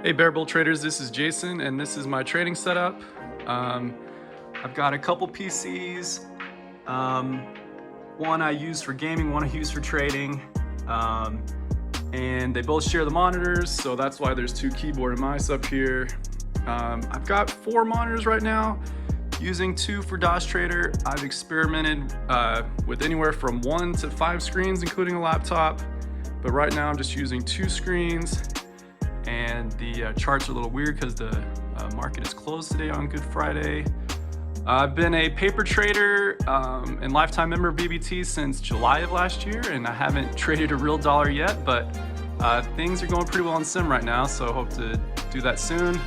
Hey Bear Bull traders, this is Jason and this is my trading setup. I've got a couple PCs. One I use for gaming, one I use for trading. And they both share the monitors, so that's why there's two keyboard and mice up here. I've got 4 monitors right now, using 2 for Daytrading. I've experimented with anywhere from 1 to 5 screens, including a laptop. But right now I'm just using 2 screens. And the charts are a little weird because the market is closed today on Good Friday. I've been a paper trader and lifetime member of BBT since July of last year, and I haven't traded a real dollar yet, but things are going pretty well on Sim right now, so I hope to do that soon.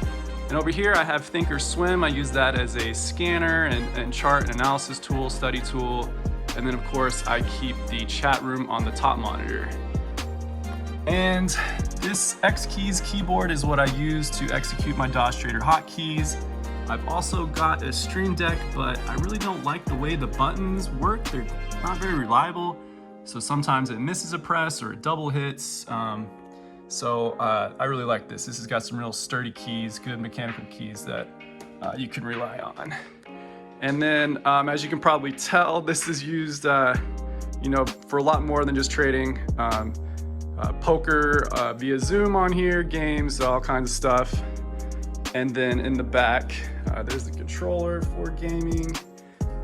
And over here I have Thinkorswim. I use that as a scanner and chart and analysis tool, study tool. And then of course I keep the chat room on the top monitor. And this X Keys keyboard is what I use to execute my Daytrading hotkeys. I've also got a Stream Deck, but I really don't like the way the buttons work. They're not very reliable, so sometimes it misses a press or it double hits. So I really like this. This has got some real sturdy keys, good mechanical keys that you can rely on. And then, as you can probably tell, this is used for a lot more than just trading. Poker via Zoom on here, games, all kinds of stuff. And then in the back, there's the controller for gaming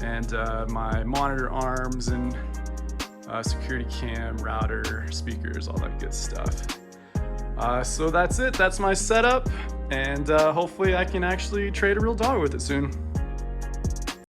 and my monitor arms and security cam, router, speakers, all that good stuff. So that's it. That's my setup. And hopefully I can actually trade a real dollar with it soon.